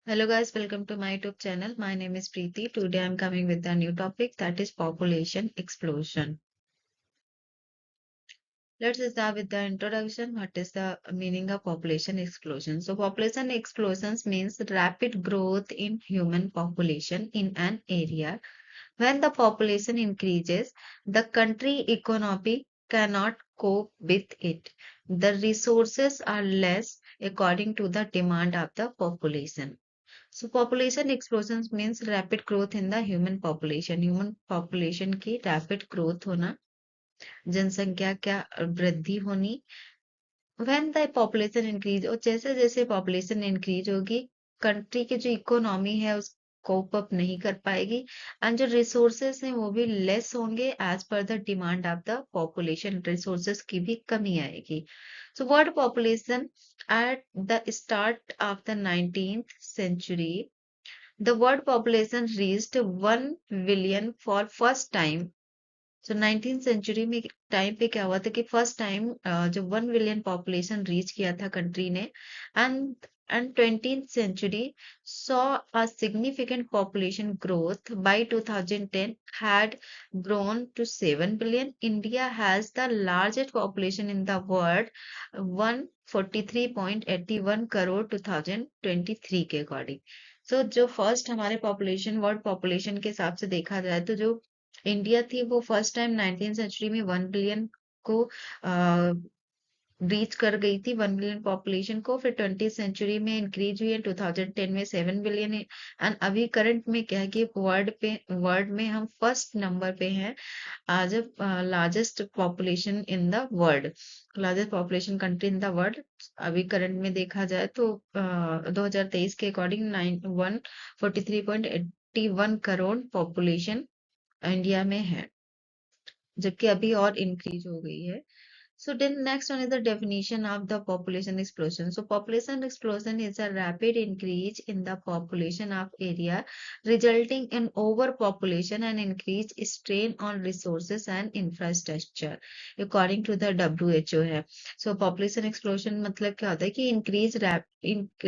Hello guys, welcome to my YouTube channel. My name is Preeti. Today I'm coming with a new topic that is population explosion. Let's start with the introduction. What is the meaning of population explosion? So population explosions means rapid growth in human population in an area. When the population increases, the country economy cannot cope with it. The resources are less according to the demand of the population. So population explosions means rapid growth in the human population. Human population की rapid growth होना, जनसंख्या क्या वृद्धि होनी, when the population increase और जैसे जैसे population increase होगी, कंट्री की जो इकोनॉमी है उस कोप अप नहीं कर पाएगी एंड जो रिसोर्सेस हैं वो भी लेस होंगे as per the demand of the population resources की भी कमी आएगी so world population at the start of the 19th century the world population reached 1 billion for first time. So 19th century में time पे क्या हुआ था कि फर्स्ट टाइम जब 1 बिलियन पॉपुलेशन रीच किया था कंट्री ने and 20th century saw a significant population growth by 2010 had grown to 7 billion. India has the largest population in the world 143.81 crore 2023 के अकॉर्डिंग सो जो फर्स्ट हमारे population world population के हिसाब से देखा जाए तो जो इंडिया थी वो फर्स्ट टाइम 19th सेंचुरी में 1 बिलियन को रीच कर गई थी 1 बिलियन पॉपुलेशन को फिर 20th सेंचुरी में इंक्रीज हुई है 2010 में 7 बिलियन एंड अभी करंट में क्या है कि वर्ल्ड में हम फर्स्ट नंबर पे हैं आज largest population in the world largest population country in the world अभी करंट में देखा जाए तो 2023 के अकॉर्डिंग 143.81 करोड़ पॉपुलेशन इंडिया में है जबकि अभी और इंक्रीज हो गई है so then next one is the definition of the population explosion. So population explosion is a rapid increase in the population of area resulting in overpopulation and increased strain on resources and infrastructure according to the WHO है. So population explosion मतलब क्या होता है कि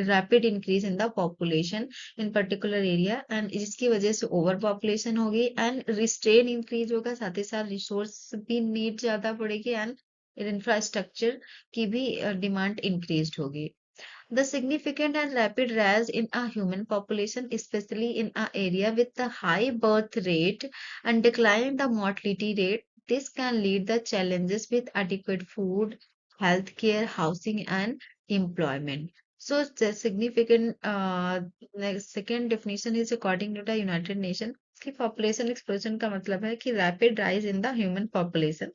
rapid increase in the population in particular area and जिसकी वजह से overpopulation होगी and restrain increase होगा साथ ही साथ resource भी need ज्यादा पड़ेगी and इंफ्रास्ट्रक्चर की भी डिमांड इंक्रीज्ड होगी The significant and rapid rise in a human population, especially in an area with a high birth rate and decline in the mortality rate, this can lead the challenges with adequate food, healthcare, housing, and employment. So the significant second definition is according to the United Nations कि population explosion का मतलब है कि rapid rise in the human population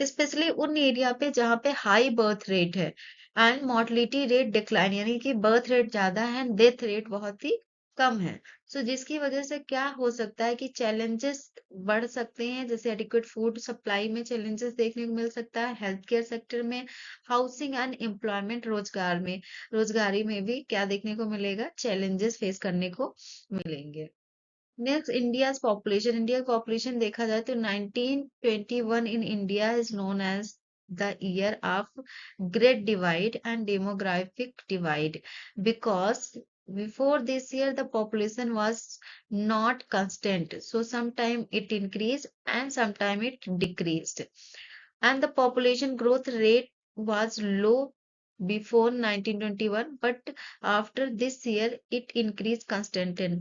specially उन area पे जहाँ पे high birth rate है एंड मोर्टलिटी रेट डिक्लाइन यानी कि बर्थ रेट ज्यादा है एंड डेथ रेट बहुत ही कम है सो जिसकी वजह से क्या हो सकता है कि चैलेंजेस बढ़ सकते हैं जैसे एडिक्वेट फूड सप्लाई में चैलेंजेस देखने को मिल सकता है हेल्थ केयर सेक्टर में हाउसिंग एंड एम्प्लॉयमेंट रोजगारी में भी क्या देखने को मिलेगा चैलेंजेस फेस करने को मिलेंगे next India's population India population देखा जाए तो 1921 in India is known as the year of great divide and demographic divide because before this year the population was not constant so sometime it increased and sometime it decreased and the population growth rate was low before 1921 but after this year it increased constantly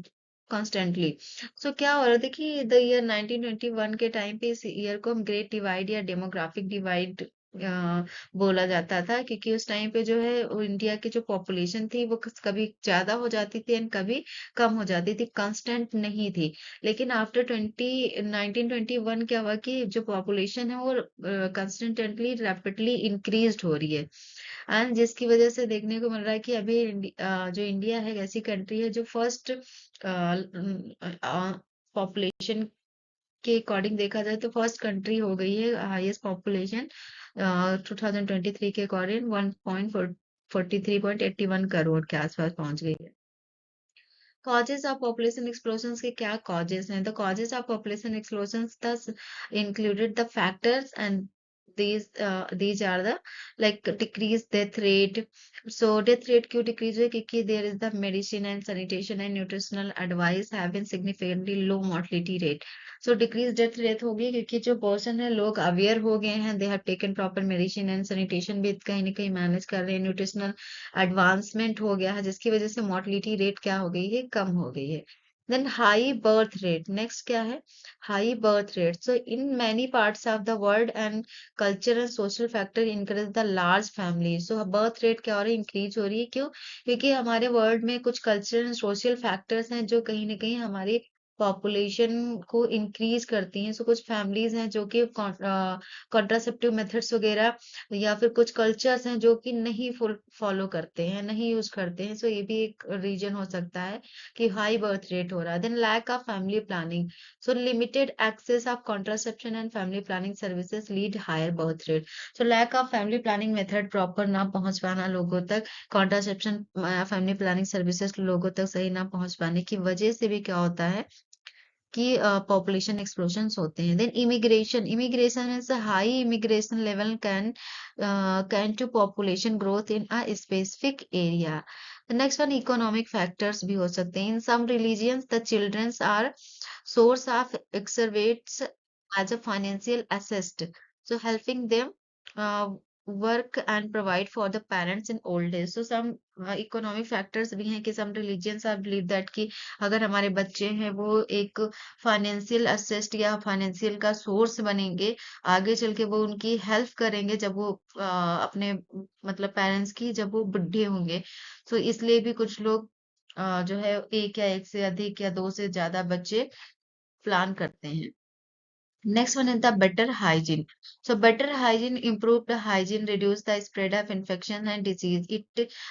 सो क्या हो रहा था कि the year 1921 के time पे इस year को हम ग्रेट डिवाइड या डेमोग्राफिक डिवाइड बोला जाता था क्योंकि उस टाइम पे जो है वो इंडिया की जो पॉपुलेशन थी वो कभी ज्यादा हो जाती थी एंड कभी कम हो जाती थी कांस्टेंट नहीं थी लेकिन आफ्टर 1921 क्या हुआ कि जो पॉपुलेशन है वो कंस्टेंटली रैपिडली इंक्रीज्ड हो रही है एंड जिसकी वजह से देखने को मिल रहा है कि अभी जो इंडिया है एक ऐसी कंट्री है जो फर्स्ट पॉपुलेशन के अकॉर्डिंग देखा जाए तो फर्स्ट कंट्री हो गई है हाईएस्ट पॉपुलेशन 2023 के अकॉर्डिंग 1.43.81 करोड़ के आसपास पहुंच गई है causes of population explosions के क्या causes हैं the causes of population explosions thus included the factors and these are the like decreased death rate. So death rate क्यों decrease हुई? क्योंकि there is the medicine and sanitation and nutritional advice have been significantly low mortality rate. So decreased death rate होगी क्योंकि जो person है लोग aware हो गए हैं, they have taken proper medicine and sanitation भी कहीं ना कहीं मैनेज कर रहे हैं, न्यूट्रिशनल एडवांसमेंट हो गया है, जिसकी वजह से मोर्टलिटी रेट क्या हो गई है? कम हो गई है. Then high birth rate, next क्या है? High birth rate. So in many parts of the world and culture and social factor increase the large family. So birth rate क्या हो रही है? इंक्रीज हो रही है. क्यों? क्योंकि हमारे वर्ल्ड में कुछ कल्चर एंड सोशल फैक्टर्स हैं जो कहीं ना कहीं हमारी पॉपुलेशन को इंक्रीज करती हैं. सो कुछ फैमिलीज हैं जो कि कॉन्ट्रासेप्टिव मेथड्स वगैरह या फिर कुछ कल्चर्स हैं जो कि नहीं फॉलो करते हैं, नहीं यूज करते हैं. सो ये भी एक रीजन हो सकता है कि हाई बर्थ रेट हो रहा है. Then lack of family planning. So limited access of contraception and family planning services lead higher birth rate. So lack of family planning method proper ना पहुंच पाना लोगों तक, कॉन्ट्रासेप्शन फैमिली प्लानिंग सर्विसेज लोगों तक सही ना पहुंच पाने की वजह से भी क्या होता है कि पॉपुलेशन एक्सप्लोजन्स होते हैं. Then immigration. Immigration is high immigration level can to population growth in a specific area. Next one economic factors भी हो सकते हैं. In some religions the childrens are source of exacerbates as a financial assist, so helping them uh, work and provide for the parents in old age. So some economic factors भी हैं कि some religions are believe that कि अगर हमारे बच्चे हैं वो एक फाइनेंशियल असिस्ट या फाइनेंशियल का सोर्स बनेंगे, आगे चल के वो उनकी हेल्प करेंगे जब वो अपने मतलब पेरेंट्स की जब वो बुढ़े होंगे. तो इसलिए भी कुछ लोग जो है एक या एक से अधिक या दो से ज्यादा बच्चे प्लान करते हैं. Next one is the better hygiene. So better hygiene, improved hygiene, reduce the spread of infection and disease.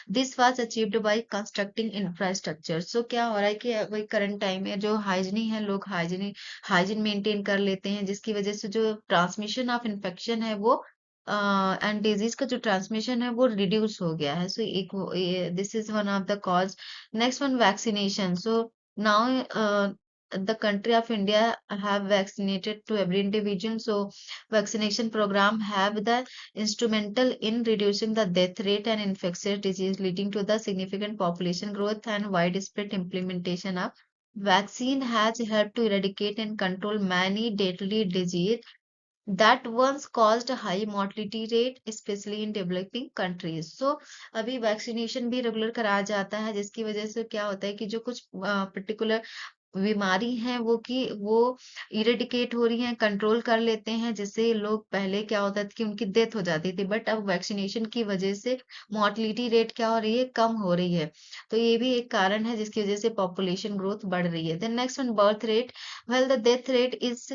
This was achieved by constructing infrastructure. So क्या हो रहा है कि वही करंट टाइम में जो हाइजीन है, लोग हाइजीन मेंटेन कर लेते हैं, जिसकी वजह से जो ट्रांसमिशन ऑफ इन्फेक्शन है वो एंड डिजीज का जो ट्रांसमिशन है वो रिड्यूस हो गया है. So this is one of the cause. Next one vaccination. So now the country of India have vaccinated to every individual. So vaccination program have the instrumental in reducing the death rate and infectious disease, leading to the significant population growth and widespread implementation of vaccine has helped to eradicate and control many deadly disease that once caused a high mortality rate, especially in developing countries. So अभी vaccination भी regular कराया जाता है, जिसकी वजह से क्या होता है कि जो कुछ पर्टिकुलर बीमारी है वो इरेडिकेट हो रही है, कंट्रोल कर लेते हैं, जिससे लोग पहले क्या होता था कि उनकी डेथ हो जाती थी, बट अब वैक्सीनेशन की वजह से मोर्टलिटी रेट क्या हो रही है? कम हो रही है. तो ये भी एक कारण है जिसकी वजह से पॉपुलेशन ग्रोथ बढ़ रही है. Then next one birth rate. Well the death rate is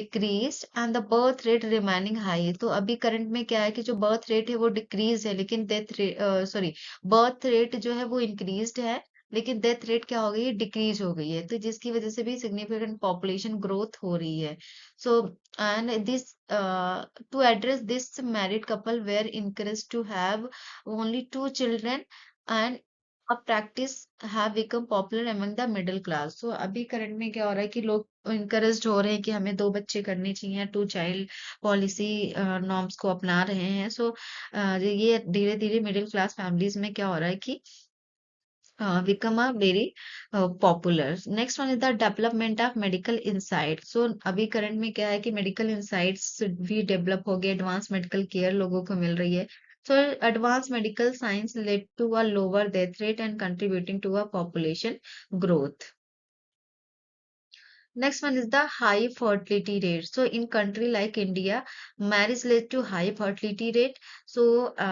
decrease and the birth rate remaining high. तो अभी करंट में क्या है कि जो बर्थ रेट है वो डिक्रीज है, लेकिन death rate sorry birth rate जो है वो इंक्रीज्ड है, लेकिन डेथ रेट क्या हो गई है? डिक्रीज हो गई है. तो जिसकी वजह से भी सिग्निफिकेंट पॉपुलेशन ग्रोथ हो रही है. So and this to address this married couple where encourage to have only 2 children and a practice have become popular among the middle class. So अभी करंट में क्या हो रहा है कि लोग इनकरेज्ड हो रहे हैं कि हमें 2 बच्चे करने चाहिए, 2 child पॉलिसी नॉर्म्स को अपना रहे हैं. सो ये धीरे धीरे मिडिल क्लास फैमिलीज में क्या हो रहा है कि become a very popular. Next one is the development of medical insight. So अभी करंट में क्या है कि मेडिकल इंसाइट्स भी डेवलप हो गए, एडवांस मेडिकल केयर लोगों को मिल रही है. So advanced medical science led to a lower death rate and contributing to a population growth. Next one is the high fertility rate. So in country like India, marriage led to high fertility rate. So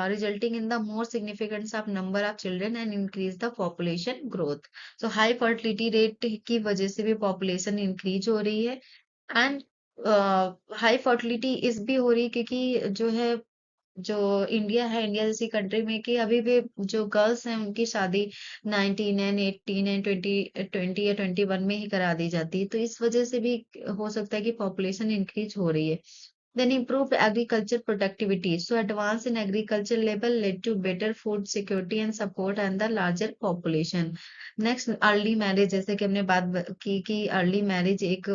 resulting in the more significance of number of children and increase the population growth. So high fertility rate की वजह से भी population increase हो रही है. And high fertility इस भी हो रही है क्योंकि जो इंडिया है, इंडिया जैसी कंट्री में कि अभी भी जो गर्ल्स हैं उनकी शादी 19 एंड 18 एंड 20 या 21 में ही करा दी जाती है. तो इस वजह से भी हो सकता है कि पॉपुलेशन इंक्रीज हो रही है. Then improved agriculture productivity. So advance in agriculture level led to better food security and support and the larger population. Next early marriage. जैसे कि हमने बात की कि early marriage एक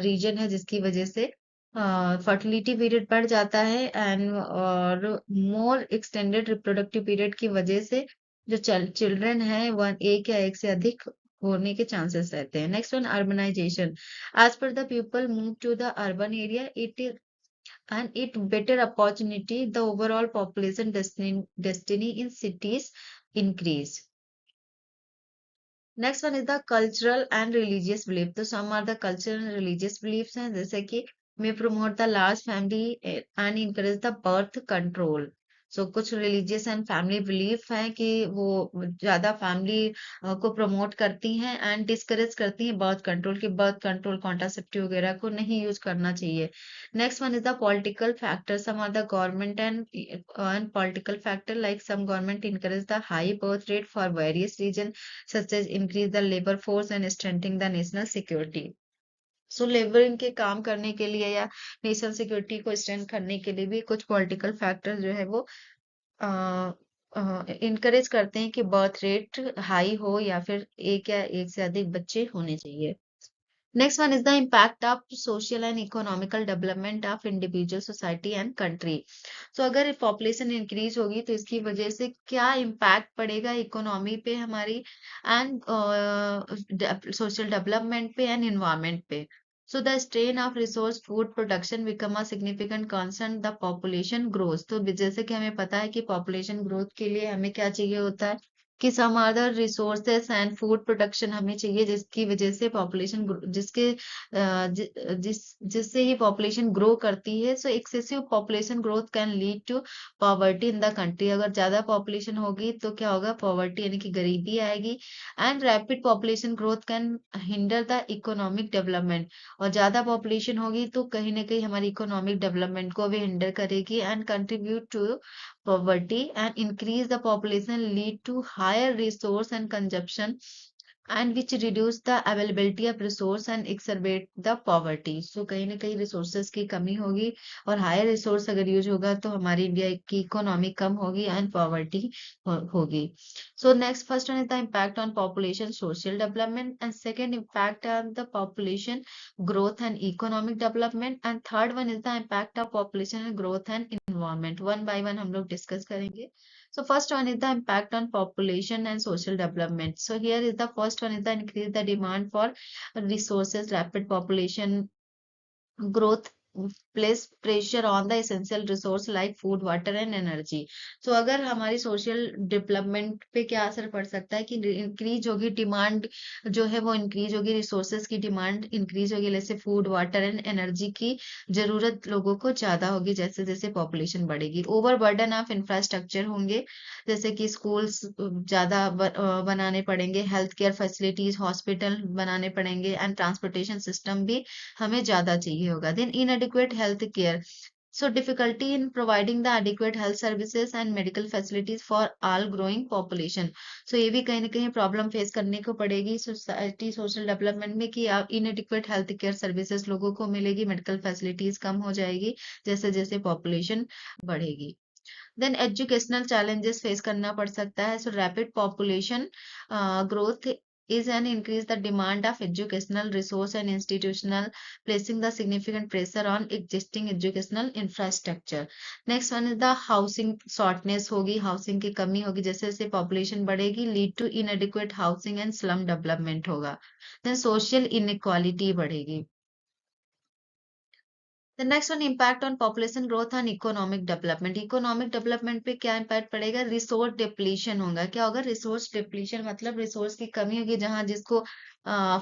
रीजन है जिसकी वजह से फर्टिलिटी पीरियड बढ़ जाता है एंड और मोर एक्सटेंडेड रिप्रोडक्टिव पीरियड की वजह से जो चिल्ड्रन है वन एक या एक से अधिक होने के चांसेस रहते हैं। Next one urbanisation. As per the people move to the urban area it better opportunity the overall population destiny in cities increase. Next one is the cultural and religious belief. So some are the cultural and religious beliefs हैं जैसे कि may promote the large family and encourage the birth control. So कुछ religious and family belief हैं कि वो ज्यादा family को promote करती हैं and discourage करती हैं birth control की birth control contraceptive वगैरह को नहीं use करना चाहिए. Next one is the political factor. Some are the government and political factor like some government encourage the high birth rate for various regions such as increase the labor force and strengthening the national security. So labouring के काम करने के लिए या national security को strength करने के लिए भी कुछ पॉलिटिकल फैक्टर जो है वो इनकरेज करते हैं कि बर्थ रेट हाई हो या फिर एक या एक से अधिक बच्चे होने चाहिए। Next one is the impact of social and economical development of individual society and country. So अगर population increase होगी तो इसकी वजह से क्या impact पड़ेगा इकोनॉमी पे हमारी एंड social development पे and environment पे. So the strain of resource food production become a significant concern the population grows. तो जैसे कि हमें पता है कि population growth के लिए हमें क्या चाहिए होता है कि some other resources and food production हमें चाहिए जिसकी वजह से पॉपुलेशन जिससे ही पॉपुलेशन ग्रो करती है। So excessive population growth can lead to poverty in the country. अगर ज्यादा पॉपुलेशन होगी तो क्या होगा, पॉवर्टी यानी कि गरीबी आएगी। And rapid population growth can hinder the economic development. और ज्यादा पॉपुलेशन होगी तो कहीं ना कहीं हमारी इकोनॉमिक डेवलपमेंट को भी हिंडर करेगी and contribute to poverty and increase the population lead to higher resource and consumption and which reduce the availability of resource and exacerbate the poverty. So कहीं ना कहीं resources की कमी होगी और higher resource अगर यूज होगा तो हमारी इंडिया की इकोनॉमी कम होगी and poverty होगी. So next first one is the impact on population social development and second impact on the population growth and economic development and third one is the impact of population and growth and environment. One by one हम लोग discuss करेंगे. So first one is the impact on population and social development. So here is the first one is the increase the demand for resources, rapid population growth place pressure on the essential resource like food, water and energy. So अगर हमारी social development पे क्या असर पड़ सकता है कि increase होगी demand जो है वो increase होगी, resources की demand increase होगी, जैसे food, water and energy की जरूरत लोगों को ज्यादा होगी जैसे जैसे population बढ़ेगी। overburden of infrastructure होंगे जैसे कि schools ज्यादा बनाने पड़ेंगे, health care facilities, hospital बनाने पड़ेंगे and transportation system भी हमें ज्यादा चाहिए होगा। Then inadequate health care. So difficulty in providing the adequate health services and medical facilities for all growing population. So ये भी कहीं ना कहीं प्रॉब्लम फेस करने को पड़ेगी सोसाइटी सोशल डेवलपमेंट में कि inadequate health care services लोगों को मिलेगी, मेडिकल फैसिलिटीज कम हो जाएगी जैसे जैसे पॉपुलेशन बढ़ेगी। देन एजुकेशनल चैलेंजेस फेस करना पड़ सकता है। सो rapid population growth is an increase the demand of educational resource and institutional placing the significant pressure on existing educational infrastructure. Next one is the housing shortness होगी, housing की कमी होगी जैसे जैसे population बढ़ेगी lead to inadequate housing and slum development होगा. Then social inequality बढ़ेगी. The next one impact on population growth and economic development. Economic development पे क्या impact पड़ेगा? Resource depletion होगा। क्या होगा? Resource depletion मतलब resource की कमी होगी जहां जिसको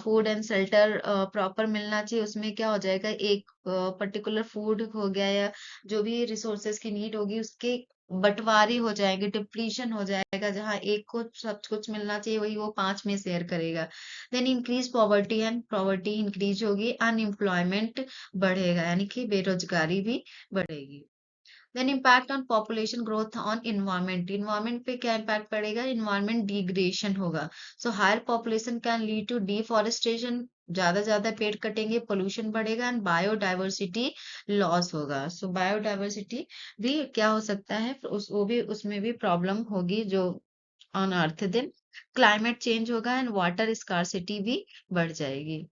फूड एंड शेल्टर प्रॉपर मिलना चाहिए उसमें क्या हो जाएगा, एक पर्टिकुलर फूड हो गया या जो भी रिसोर्सेज की नीड होगी उसके बंटवारे हो जाएंगे, डिप्लीशन हो जाएगा, जहां एक को सब कुछ मिलना चाहिए वही वो 5 में शेयर करेगा। Then increase poverty and poverty increase होगी, अनएम्प्लॉयमेंट बढ़ेगा यानी कि बेरोजगारी भी बढ़ेगी। Then impact on population growth on environment. Environment पे क्या इम्पैक्ट पड़ेगा? इन्वायरमेंट डिग्रेडेशन होगा। So higher population can lead to deforestation, ज्यादा पेड़ कटेंगे, पोल्यूशन बढ़ेगा एंड बायोडाइवर्सिटी लॉस होगा। सो बायोडाइवर्सिटी भी क्या हो सकता है, वो भी उसमें भी प्रॉब्लम होगी जो on earth. Then climate change होगा एंड वाटर स्कार्सिटी भी बढ़ जाएगी।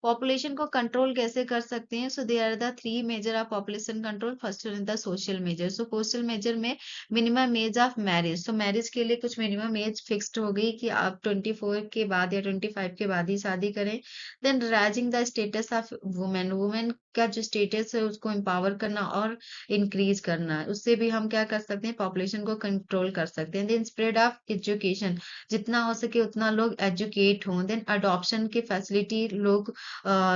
पॉपुलेशन को कंट्रोल कैसे कर सकते हैं? So there are the three measure of population control. First one is the social measure. So social measure में minimum age of marriage. So marriage के लिए कुछ मिनिमम एज फिक्स्ड हो गई कि आप 24 के बाद या 25 के बाद ही शादी करें। Then rising the status of women. Women का जो स्टेटस है उसको एम्पावर करना और इंक्रीज करना है, उससे भी हम क्या कर सकते हैं, पॉपुलेशन को कंट्रोल कर सकते हैं। देन स्प्रेड ऑफ एजुकेशन, जितना हो सके उतना लोग एजुकेट हों। देन अडॉप्शन की फैसिलिटी लोग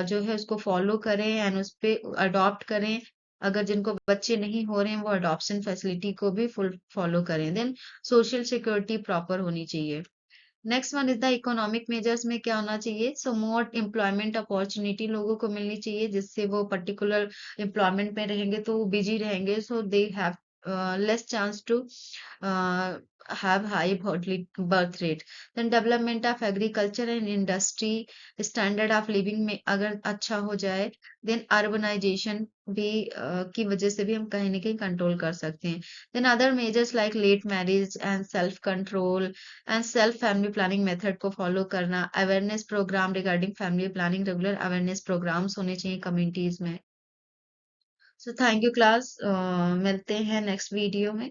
जो है उसको फॉलो करें एंड उस पे अडॉप्ट करें। अगर जिनको बच्चे नहीं हो रहे हैं वो अडॉप्शन फैसिलिटी को भी फुल फॉलो करें। देन सोशल सिक्योरिटी प्रॉपर होनी चाहिए। Next one is the economic measures में क्या होना चाहिए? सो मोर एम्प्लॉयमेंट अपॉर्चुनिटी लोगों को मिलनी चाहिए, जिससे वो पर्टिकुलर एम्प्लॉयमेंट में रहेंगे तो वो बिजी रहेंगे। So they have less chance to have high birth rate. Then development of agriculture and industry, standard of living में अगर अच्छा हो जाए, then urbanization भी की वजह से भी हम कहीं ना कहीं कंट्रोल कर सकते हैं। then other measures like late marriage and self control and self family planning method को फॉलो करना, awareness programme regarding family planning, regular awareness programmes होने चाहिए कम्युनिटीज में। सो थैंक यू क्लास, मिलते हैं नेक्स्ट वीडियो में।